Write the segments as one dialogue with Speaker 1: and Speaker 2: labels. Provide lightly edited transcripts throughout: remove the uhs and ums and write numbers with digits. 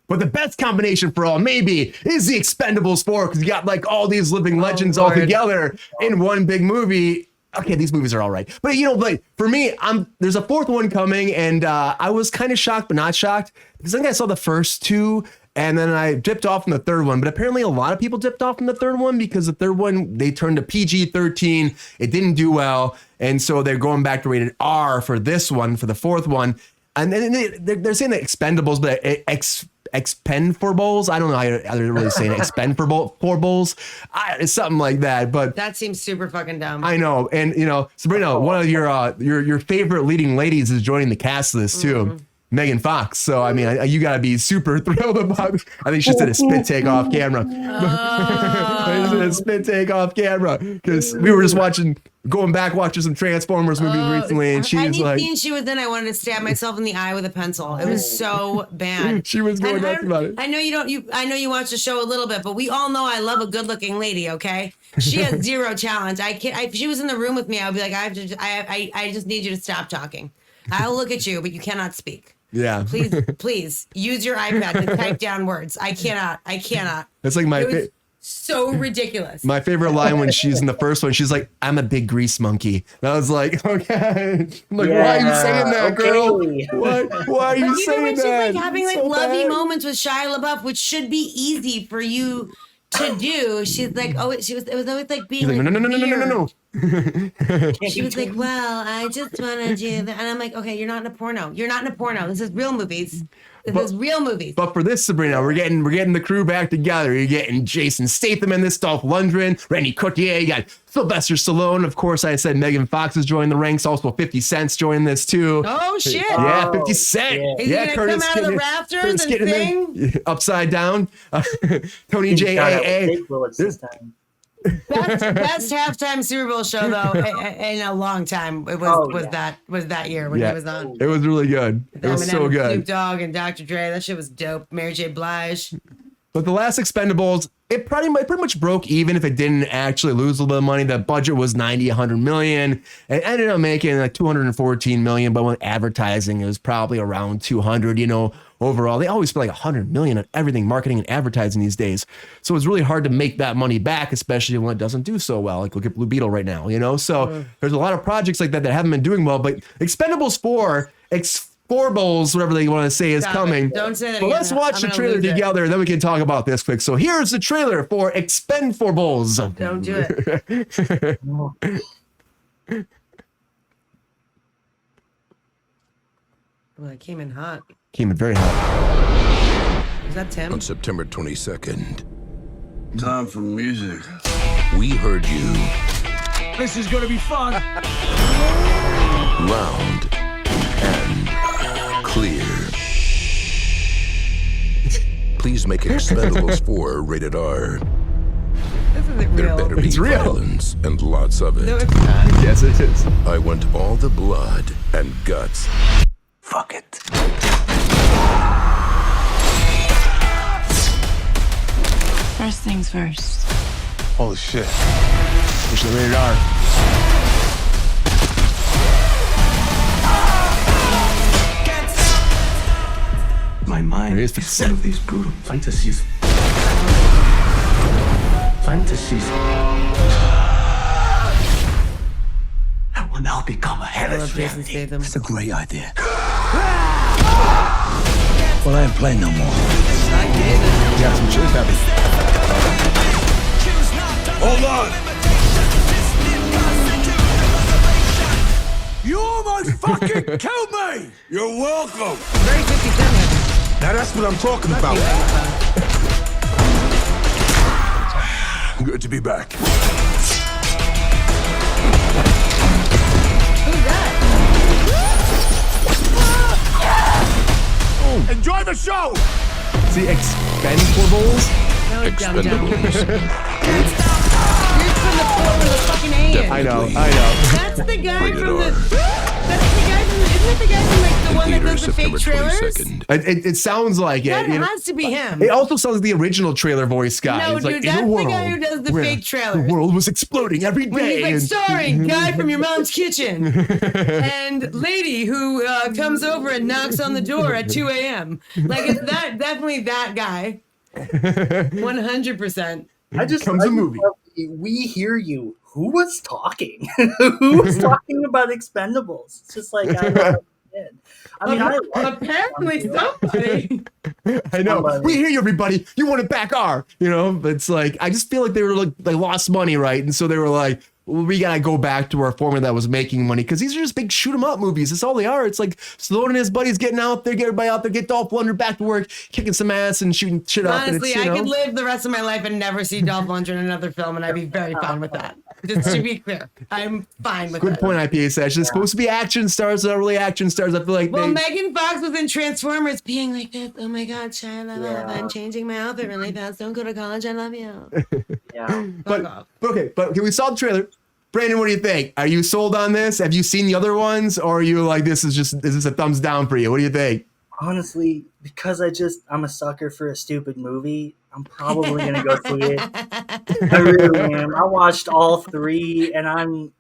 Speaker 1: But the best combination for all maybe is the Expendables 4 because you got like all these living legends all together in one big movie. Okay, these movies are all right. But you know, like for me, there's a fourth one coming and I was kind of shocked, but not shocked because I think I saw the first two and then I dipped off from the third one. But apparently a lot of people dipped off from the third one because the third one, they turned to PG-13. It didn't do well. And so they're going back to rated R for this one, for the fourth one. And then they're saying that Expendables, but Expen4bles. I don't know how they're really saying it. Expen4bles. It's something like that. But
Speaker 2: that seems super fucking dumb.
Speaker 1: I know. And you know, Sabrina, one of your favorite leading ladies is joining the cast of this too. Megan Fox. So, I mean, you got to be super thrilled about it. I think she did a spit take off camera. A spit take off camera. Because we were just watching some Transformers movies recently. And she was like.
Speaker 2: Any scene she was in, I wanted to stab myself in the eye with a pencil. It was so bad.
Speaker 1: She was going nuts about it.
Speaker 2: I know I know you watch the show a little bit, but we all know I love a good looking lady, okay? She has zero challenge. If she was in the room with me, I would be like, I just need you to stop talking. I'll look at you, but you cannot speak.
Speaker 1: Yeah.
Speaker 2: Please use your iPad to type down words. I cannot.
Speaker 1: That's like
Speaker 2: so ridiculous.
Speaker 1: My favorite line when she's in the first one, she's like, I'm a big grease monkey. And I was like, okay. I'm like, why are you saying that, girl? Why are you saying that?
Speaker 2: She's like having like lovey moments with Shia LaBeouf, which should be easy for you to do. She's like, it was always like being like,
Speaker 1: no.
Speaker 2: She was like, well, I just want to do that. And I'm like, okay, you're not in a porno. This is real movies. This is real movies.
Speaker 1: But for this, Sabrina, we're getting the crew back together. You're getting Jason Statham in this, Dolph Lundgren, Randy Couture, you got Sylvester Stallone. Of course, I said Megan Fox is joining the ranks. Also, 50 Cent's joining this too.
Speaker 2: Oh shit!
Speaker 1: Yeah, 50 Cent.
Speaker 2: Is he gonna come out of the rafters and sing?
Speaker 1: Upside down. Tony J.A.A.
Speaker 2: Best halftime Super Bowl show though in a long time. It was that year when he was on.
Speaker 1: It was really good. It was so good.
Speaker 2: Snoop Dogg and Dr. Dre. That shit was dope. Mary J. Blige.
Speaker 1: But the last Expendables, it pretty much broke even if it didn't actually lose a little bit of money. The budget was 100 million. It ended up making like 214 million, but with advertising, it was probably around 200, you know, overall. They always spend like 100 million on everything, marketing and advertising these days. So it's really hard to make that money back, especially when it doesn't do so well. Like look at Blue Beetle right now, you know? So there's a lot of projects like that haven't been doing well, but Expendables 4, Expen4bles, whatever they want to say, is coming.
Speaker 2: Don't say that
Speaker 1: again.
Speaker 2: Let's
Speaker 1: watch the trailer together, and then we can talk about this quick. So here's the trailer for Expen4bles.
Speaker 2: Don't do it. Well, it came in hot.
Speaker 1: Came in very hot.
Speaker 2: Is that Tim?
Speaker 3: On September 22nd.
Speaker 4: Time for music.
Speaker 3: We heard you.
Speaker 4: This is gonna be fun.
Speaker 3: Loud and clear. Please make Expendables 4 rated R.
Speaker 2: This isn't
Speaker 3: There
Speaker 2: real.
Speaker 3: better be violence and lots of it.
Speaker 2: No, it's not.
Speaker 1: Yes, it is.
Speaker 3: I want all the blood and guts.
Speaker 4: Fuck it.
Speaker 5: First things first.
Speaker 4: Holy shit.
Speaker 1: Push the rated R.
Speaker 4: My mind
Speaker 1: is
Speaker 4: full of these brutal fantasies. I will now become a
Speaker 2: I
Speaker 4: hellish
Speaker 2: love Jason
Speaker 4: reality.
Speaker 2: Statham.
Speaker 4: It's a great idea. Well, I ain't playing no more.
Speaker 1: You got some chili peppers.
Speaker 4: Hold on. You almost fucking killed me. You're welcome.
Speaker 2: Very 50 Cent.
Speaker 4: Now that's what I'm talking about. Good to be back.
Speaker 2: Who's that?
Speaker 4: Enjoy the show.
Speaker 1: See, Expen4bles.
Speaker 2: No, dumb.
Speaker 3: Expendables.
Speaker 2: You're from the port with the fucking A in.
Speaker 1: I know.
Speaker 2: That's the guy
Speaker 3: Rated
Speaker 2: from
Speaker 3: R.
Speaker 2: That's the guy from. Isn't that the guy from like the one that
Speaker 3: Theaters
Speaker 2: does the fake
Speaker 3: September
Speaker 2: trailers?
Speaker 3: 22nd.
Speaker 1: It sounds like
Speaker 2: That
Speaker 1: it. You know?
Speaker 2: has to be him.
Speaker 1: It also sounds like the original trailer voice guy.
Speaker 2: No,
Speaker 1: It's
Speaker 2: dude,
Speaker 1: like,
Speaker 2: that's
Speaker 1: in a
Speaker 2: the
Speaker 1: world
Speaker 2: guy who does the
Speaker 1: where
Speaker 2: fake trailers.
Speaker 1: The world was exploding every
Speaker 2: When
Speaker 1: day.
Speaker 2: he's like,
Speaker 1: and-
Speaker 2: starring guy from your mom's kitchen and lady who comes over and knocks on the door at 2 a.m. Like, it's definitely that guy. 100%.
Speaker 6: I just
Speaker 1: Comes a movie.
Speaker 6: We hear you. Who was talking? Who was talking about Expendables? It's just like I don't understand. I mean, I love
Speaker 2: Apparently somebody.
Speaker 1: I know.
Speaker 6: Somebody.
Speaker 1: We hear you, everybody. You want it back our, but it's like, I just feel like they were like, they lost money, right? And so they were like, well, we gotta go back to our formula that was making money because these are just big shoot 'em up movies. That's all they are. It's like Stallone and his buddies getting out there, get everybody out there, get Dolph Lundgren back to work, kicking some ass and shooting shit up.
Speaker 2: Honestly,
Speaker 1: and it's,
Speaker 2: I could live the rest of my life and never see Dolph Lundgren in another film, and I'd be very fine with that. Just to be clear, I'm fine with
Speaker 1: Good
Speaker 2: that.
Speaker 1: point, IPA session. It's supposed to be action stars, not really action stars. I feel like
Speaker 2: Well,
Speaker 1: they.
Speaker 2: Megan Fox was in Transformers being like this. Oh my God, Shia LaBeouf,
Speaker 6: Yeah.
Speaker 2: I'm changing my outfit really fast. Don't go to college. I love you.
Speaker 6: yeah.
Speaker 2: Fuck off.
Speaker 1: But we saw the trailer. Brandon, what do you think? Are you sold on this? Have you seen the other ones, or are you like, is this a thumbs down for you? What do you think?
Speaker 6: Honestly, because I'm a sucker for a stupid movie, I'm probably gonna go see it. I really am. I watched all three, and I'm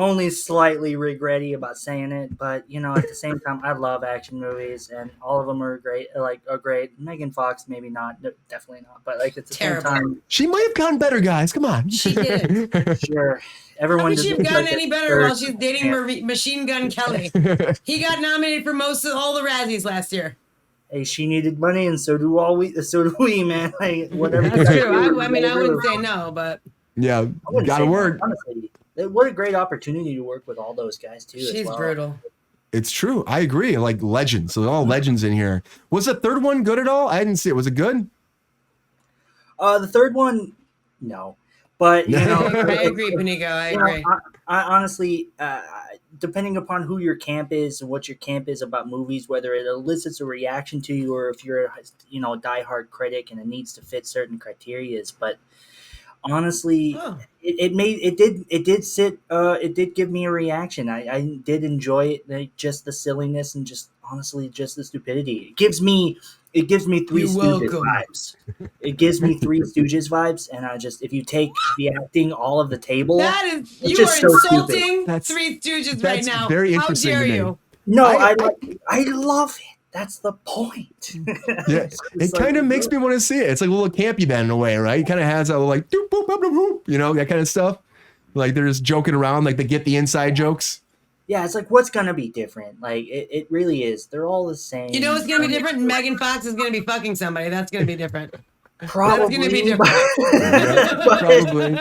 Speaker 6: only slightly regretty about saying it, but at the same time, I love action movies, and all of them are great. Are great. Megan Fox, maybe not, definitely not, but like at the
Speaker 2: Terrible.
Speaker 6: same time,
Speaker 1: She might have gotten better, guys. Come on.
Speaker 2: She did.
Speaker 6: sure.
Speaker 2: How
Speaker 6: Everyone
Speaker 2: could she
Speaker 6: just
Speaker 2: have
Speaker 6: looks
Speaker 2: gotten
Speaker 6: like
Speaker 2: any
Speaker 6: a
Speaker 2: better
Speaker 6: third
Speaker 2: while she's dating
Speaker 6: champ.
Speaker 2: Machine Gun Kelly? He got nominated for most of all the Razzies last year.
Speaker 6: Hey, she needed money, and so do we, man. Like whatever.
Speaker 2: That's
Speaker 6: you
Speaker 2: true.
Speaker 6: gotta do,
Speaker 2: I mean, I
Speaker 6: you gotta
Speaker 2: wouldn't
Speaker 6: do.
Speaker 2: say no, but
Speaker 1: Yeah,
Speaker 6: I wouldn't
Speaker 1: gotta
Speaker 6: say no,
Speaker 1: work.
Speaker 6: honestly. What a great opportunity to work with all those guys too. as
Speaker 2: she's
Speaker 6: well.
Speaker 2: brutal.
Speaker 1: It's true. I agree. Like legends. So all legends in here. Was the third one good at all? I didn't see it. Was it good?
Speaker 6: The third one, no, but
Speaker 2: I agree, Panico. I agree.
Speaker 6: I honestly, depending upon who your camp is and what your camp is about movies, whether it elicits a reaction to you or if you're a diehard critic and it needs to fit certain criterias, but honestly, it did give me a reaction. I did enjoy it, like, just the silliness and just honestly just the stupidity. It gives me Three
Speaker 2: You're
Speaker 6: Stooges
Speaker 2: welcome.
Speaker 6: vibes. It gives me Three Stooges vibes, and if you take the acting all of the table,
Speaker 2: That is,
Speaker 6: it's
Speaker 2: you
Speaker 6: just
Speaker 2: are
Speaker 6: so stupid.
Speaker 2: insulting
Speaker 1: That's-
Speaker 2: Three Stooges right
Speaker 1: that's
Speaker 2: now.
Speaker 1: very
Speaker 2: How
Speaker 1: interesting
Speaker 2: dare
Speaker 1: to me.
Speaker 2: you?
Speaker 6: No,
Speaker 1: I-
Speaker 6: I love it. That's the point.
Speaker 1: Yeah. It kind of makes me want to see it. It's like a little campy band in a way, right? It kind of has that little like doop, boop, boop, boop, boop, that kind of stuff. Like they're just joking around, like they get the inside jokes.
Speaker 6: Yeah, it's like, what's gonna be different? Like it really is. They're all the same.
Speaker 2: You know what's gonna be different? Megan Fox is gonna be fucking somebody. That's gonna be different.
Speaker 6: Probably
Speaker 2: That's gonna be different.
Speaker 6: but-
Speaker 1: Probably.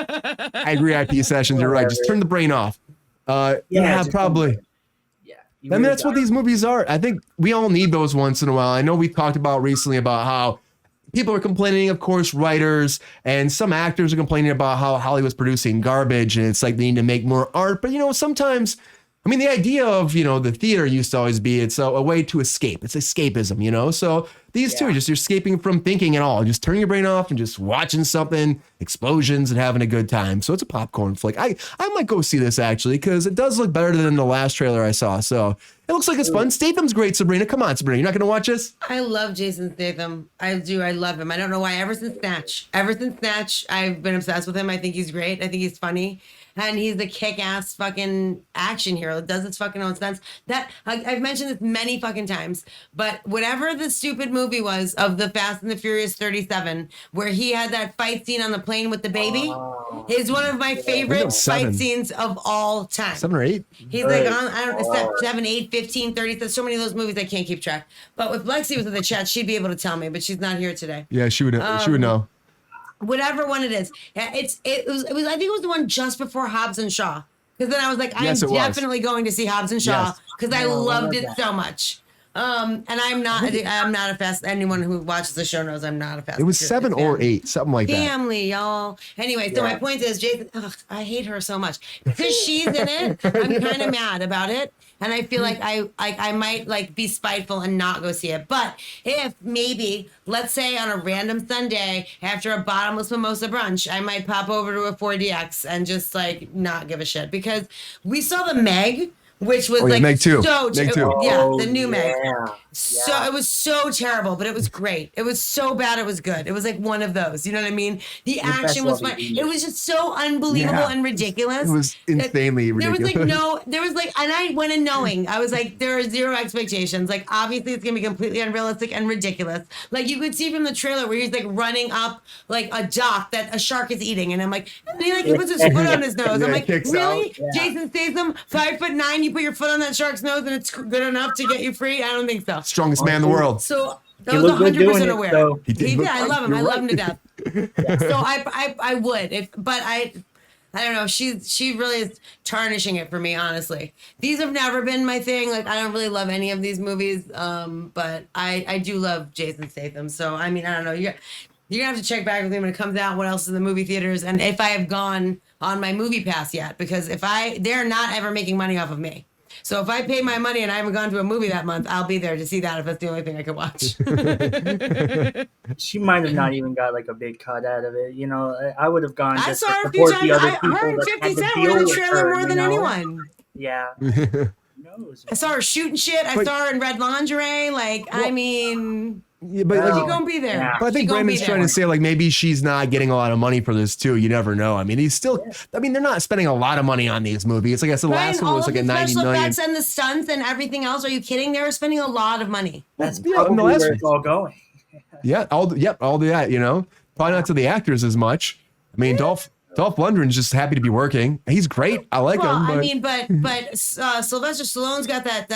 Speaker 1: I agree. IP sessions. You're right. Just turn the brain off. Yeah,
Speaker 6: just
Speaker 1: probably.
Speaker 6: Yeah,
Speaker 1: I mean, that's what these movies are. I think we all need those once in a while. I know we talked about recently about how people are complaining, of course, writers and some actors are complaining about how Hollywood's producing garbage and it's like they need to make more art. But, sometimes, I mean, the idea of, the theater used to always be it's a way to escape. It's escapism, So these two are just, you're escaping from thinking at all. Just turning your brain off and just watching something, explosions and having a good time. So it's a popcorn flick. I might go see this actually because it does look better than the last trailer I saw. So it looks like it's fun. Statham's great, Sabrina. Come on, Sabrina. You're not going to watch this?
Speaker 2: I love Jason Statham. I do. I love him. I don't know why. Ever since Snatch, I've been obsessed with him. I think he's great. I think he's funny. And he's the kick-ass fucking action hero that does its fucking own stunts. I've mentioned this many fucking times, but whatever the stupid movie was of the Fast and the Furious 37, where he had that fight scene on the plane with the baby, is one of my favorite
Speaker 1: was 7.
Speaker 2: fight scenes of all time.
Speaker 1: 7 or 8?
Speaker 2: He's like on, I don't know, 7, 8, 15, 30. There's so many of those movies I can't keep track. But if Lexi was in the chat, she'd be able to tell me, but she's not here today.
Speaker 1: Yeah, she would know.
Speaker 2: Whatever one it is. It was I think it was the one just before Hobbs and Shaw. Because then I was like, I'm
Speaker 1: Yes, it was.
Speaker 2: definitely going to see Hobbs and Shaw
Speaker 1: Yes.
Speaker 2: because I loved it so much. And I'm not a fast. Anyone who watches the show knows I'm not a fast.
Speaker 1: It was
Speaker 2: and
Speaker 1: 7
Speaker 2: Furious
Speaker 1: or
Speaker 2: fan.
Speaker 1: 8, something like that.
Speaker 2: Family, y'all. Anyway, so my point is, Jason, I hate her so much because she's in it. I'm kind of mad about it, and I feel like I might like be spiteful and not go see it. But if maybe, let's say on a random Sunday after a bottomless mimosa brunch, I might pop over to a 4DX and just like not give a shit because we saw the Meg. Which was like
Speaker 1: Meg 2.
Speaker 2: so
Speaker 1: Meg 2.
Speaker 2: yeah, the new Meg.
Speaker 6: Yeah.
Speaker 2: So it was so terrible, but it was great. It was so bad, it was good. It was like one of those. You know what I mean? The action was fun. It was just so unbelievable and ridiculous.
Speaker 1: It was insanely ridiculous.
Speaker 2: There was like, and I went in knowing, I was like, there are zero expectations. Like, obviously, it's gonna be completely unrealistic and ridiculous. Like, you could see from the trailer where he's like running up like a dock that a shark is eating, and I'm like, and he puts his foot on his nose. I'm like, really? Jason Statham, 5'9", you put your foot on that shark's nose and it's good enough to get you free? I don't think so.
Speaker 1: Strongest man in the world.
Speaker 2: So I
Speaker 6: He
Speaker 2: was
Speaker 6: looked good
Speaker 2: 100%
Speaker 6: doing it,
Speaker 2: aware.
Speaker 6: though.
Speaker 2: I love him. I love him to death. So I would, but I don't know. She really is tarnishing it for me, honestly. These have never been my thing. Like, I don't really love any of these movies. But I do love Jason Statham. So I mean, I don't know. You're gonna have to check back with me when it comes out. What else is in the movie theaters, and if I have gone on my movie pass yet, because they're not ever making money off of me. So if I pay my money and I haven't gone to a movie that month, I'll be there to see that if that's the only thing I could watch.
Speaker 6: She might have not even got like a big cut out of it. You know, I would have gone.
Speaker 2: I
Speaker 6: Just
Speaker 2: saw
Speaker 6: to
Speaker 2: her a few
Speaker 6: support the
Speaker 2: times.
Speaker 6: other people
Speaker 2: Her and
Speaker 6: that
Speaker 2: 50
Speaker 6: had to
Speaker 2: Cent
Speaker 6: deal
Speaker 2: were in the
Speaker 6: with
Speaker 2: trailer
Speaker 6: her,
Speaker 2: more
Speaker 6: you
Speaker 2: than
Speaker 6: know?
Speaker 2: anyone.
Speaker 6: Yeah. Who knows?
Speaker 2: I saw her shooting shit. I saw her in red lingerie. Like, I mean,
Speaker 1: Yeah, but
Speaker 2: she gonna be there.
Speaker 6: Yeah.
Speaker 1: But I think Brandon's trying to say, like, maybe she's not getting a lot of money for this, too. You never know. I mean, they're not spending a lot of money on these movies. Like I said, the last one was like a 90
Speaker 2: special
Speaker 1: million.
Speaker 2: effects and the stunts and everything else. Are you kidding? They were spending a lot of money.
Speaker 6: That's
Speaker 1: Yeah,
Speaker 6: probably
Speaker 1: no, that's-
Speaker 6: where it's all going.
Speaker 1: Yeah, all that, you know. Probably not to the actors as much. I mean, Dolph Lundgren's just happy to be working. He's great. I like him. But...
Speaker 2: I mean, but Sylvester Stallone's got that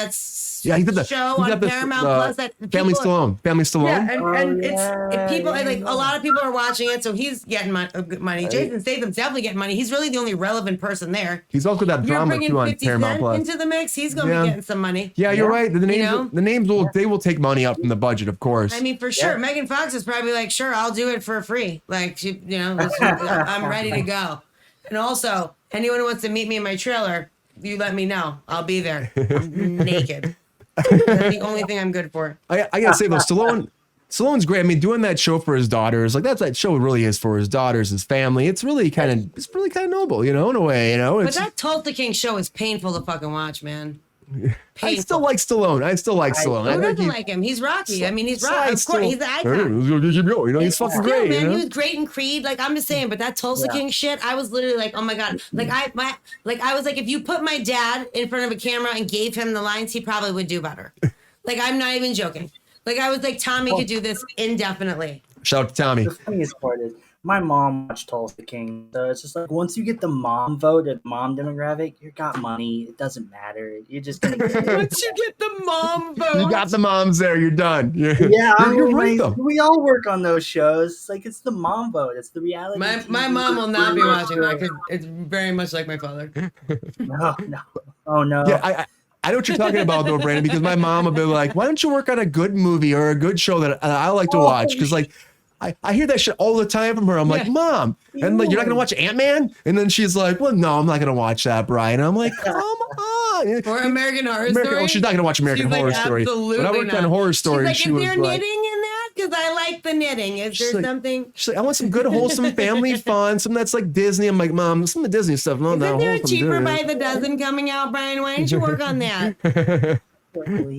Speaker 1: yeah, he did the
Speaker 2: show
Speaker 1: he's
Speaker 2: on
Speaker 1: got the,
Speaker 2: Paramount Plus that
Speaker 1: Family
Speaker 2: people,
Speaker 1: Stallone.
Speaker 2: Yeah, and
Speaker 6: yeah,
Speaker 2: people
Speaker 6: yeah,
Speaker 2: like
Speaker 6: yeah.
Speaker 2: a lot of people are watching it, so he's getting good money. Jason Statham's definitely getting money. He's really the only relevant person there.
Speaker 1: He's also got
Speaker 2: You're
Speaker 1: drama
Speaker 2: bringing
Speaker 1: too on
Speaker 2: 50
Speaker 1: Paramount
Speaker 2: Cent
Speaker 1: Plus.
Speaker 2: into the mix. He's gonna be getting some money.
Speaker 1: Yeah, you're right. The names,
Speaker 2: know?
Speaker 1: the names will take money out from the budget, of course.
Speaker 2: I mean, for sure.
Speaker 6: Yeah.
Speaker 2: Megan Fox is probably like, sure, I'll do it for free. Like, I'm ready to go. And also, anyone who wants to meet me in my trailer, you let me know. I'll be there. I'm naked. That's the only thing I'm good for.
Speaker 1: I gotta say though, Stallone's great. I mean, doing that show for his daughters, like that show really is for his daughters, his family. It's really kind of noble, you know, in a way, you know.
Speaker 2: But
Speaker 1: It's,
Speaker 2: that Tulsa King show is painful to fucking watch, man.
Speaker 1: I still like Stallone. I still like Stallone.
Speaker 2: Who
Speaker 1: I think
Speaker 2: doesn't like him? He's Rocky. I mean, he's Rocky. Of
Speaker 1: still-
Speaker 2: course, he's an icon.
Speaker 1: You know, he's fucking
Speaker 2: Still,
Speaker 1: great.
Speaker 2: man,
Speaker 1: You know?
Speaker 2: he was great in Creed. Like, I'm just saying, but that Tulsa King shit, I was literally like, oh my god. Like I was like, if you put my dad in front of a camera and gave him the lines, he probably would do better. Like, I'm not even joking. Like, I was like, Tommy could do this indefinitely.
Speaker 1: Shout out to Tommy.
Speaker 6: The funniest part is my mom watched Tulsa King, so it's just like once you get the mom vote, the mom demographic, you got money. It doesn't matter. You're just gonna get
Speaker 2: Once you get the mom vote.
Speaker 1: You got the moms there. You're done.
Speaker 6: Yeah,
Speaker 1: you're right though.
Speaker 6: we all work on those shows. It's like it's the mom vote. It's the reality.
Speaker 2: My
Speaker 6: TV
Speaker 2: mom will not be
Speaker 6: show.
Speaker 2: watching that because it's very much like my father.
Speaker 6: No. Oh no.
Speaker 1: Yeah, I know what you're talking about though, Brandon, because my mom would be like, why don't you work on a good movie or a good show that I like to watch? Because like I hear that shit all the time from her. I'm like, Mom, and like, you're not gonna watch Ant-Man? And then she's like, well, no, I'm not gonna watch that, Brian. And I'm like, come on.
Speaker 2: Or American Horror Story.
Speaker 1: Well, she's not gonna watch American
Speaker 2: She's
Speaker 1: Horror
Speaker 2: like,
Speaker 1: Story.
Speaker 2: absolutely
Speaker 1: When I worked
Speaker 2: not.
Speaker 1: on Horror Story,
Speaker 2: She's
Speaker 1: she
Speaker 2: like,
Speaker 1: was
Speaker 2: is there
Speaker 1: like,
Speaker 2: knitting in that? Because I like the knitting. Is there
Speaker 1: like-
Speaker 2: something?
Speaker 1: she's like, I want some good, wholesome family fun, something that's like Disney. I'm like, Mom, some of the Disney stuff, not
Speaker 2: Isn't there
Speaker 1: wholesome.
Speaker 2: cheaper
Speaker 1: dude."
Speaker 2: by the dozen coming out, Brian? Why don't you work on that?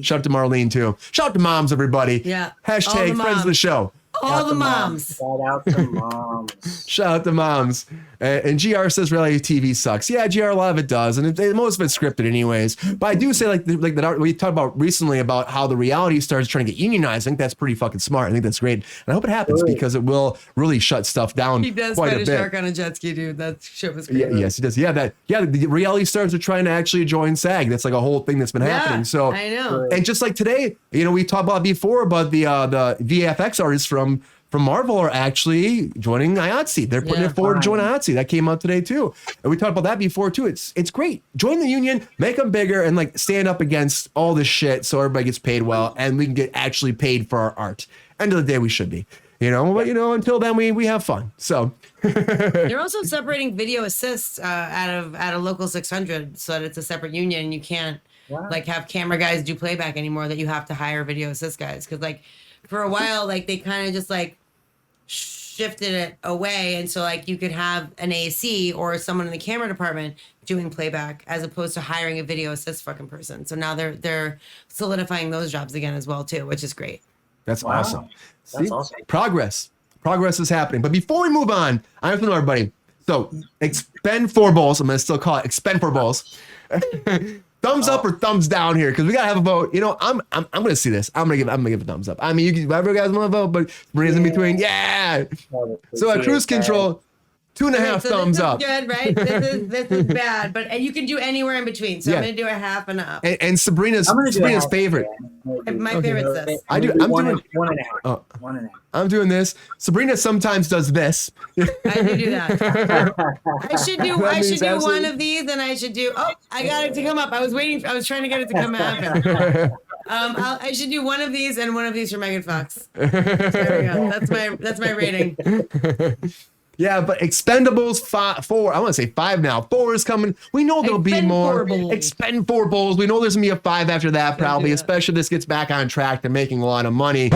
Speaker 1: Shout out to Marlene too. Shout out to moms, everybody.
Speaker 2: Yeah. All the
Speaker 1: Hashtag friends of the
Speaker 2: moms.
Speaker 1: show.
Speaker 2: All the moms.
Speaker 6: Shout out to moms.
Speaker 1: Shout out to moms. And GR says reality TV sucks. Yeah, GR, a lot of it does. And most of it's scripted anyways. But I do say like that we talked about recently about how the reality stars trying to get unionized. I think that's pretty fucking smart. I think that's great. And I hope it happens because it will really shut stuff down
Speaker 2: He does
Speaker 1: quite
Speaker 2: fight
Speaker 1: a
Speaker 2: a
Speaker 1: bit.
Speaker 2: shark on a jet ski, dude. That shit was
Speaker 1: Yeah,
Speaker 2: crazy.
Speaker 1: yes, he does. Yeah, the reality stars are trying to actually join SAG. That's like a whole thing that's been happening. So
Speaker 2: I know.
Speaker 1: and just like today, you know, we talked about before about the VFX artists from from Marvel are actually joining IATSE. They're putting
Speaker 2: Yeah.
Speaker 1: it forward to join IATSE. That came out today too. And we talked about that before too. It's great. Join the union, make them bigger, and like stand up against all this shit so everybody gets paid well and we can get actually paid for our art. End of the day, we should be. But until then we have fun. So
Speaker 2: They're also separating video assists out of local 600 so that it's a separate union and you can't like have camera guys do playback anymore, that you have to hire video assist guys. Cause like for a while, like they kind of just like shifted it away. And so like you could have an AC or someone in the camera department doing playback as opposed to hiring a video assist fucking person. So now they're solidifying those jobs again as well too, which is great.
Speaker 1: that's awesome.
Speaker 6: That's
Speaker 1: See?
Speaker 6: awesome.
Speaker 1: Progress is happening. But before we move on, I have to know everybody. So Expen4bles, I'm gonna still call it Expen4bles. Thumbs up or thumbs down here, because we gotta have a vote. I'm gonna see this. I'm gonna give a thumbs up. I mean, you can whatever you guys want to vote, but Maria's in between. Yeah. So at cruise control, 2.5 thumbs up.
Speaker 2: Good, right? This is bad, but you can do anywhere in between. So I'm gonna do a half and up.
Speaker 1: And Sabrina's favorite.
Speaker 2: My favorite's this.
Speaker 1: I'm doing
Speaker 6: 1.5. 1.5.
Speaker 1: I'm doing this. Sabrina sometimes does this.
Speaker 2: I do that. I should do
Speaker 1: means
Speaker 2: one
Speaker 1: absolutely-
Speaker 2: of these, and I should do. Oh, I got it to come up. I was trying to get it to come happen. I should do one of these and one of these for Megan Fox. There we go. That's my rating.
Speaker 1: Yeah, but Expendables 4, I want to say 5 now. 4 is coming. We know there'll be more. Expen4bles. We know there's going to be a 5 after that, probably, especially if this gets back on track to making a lot of money.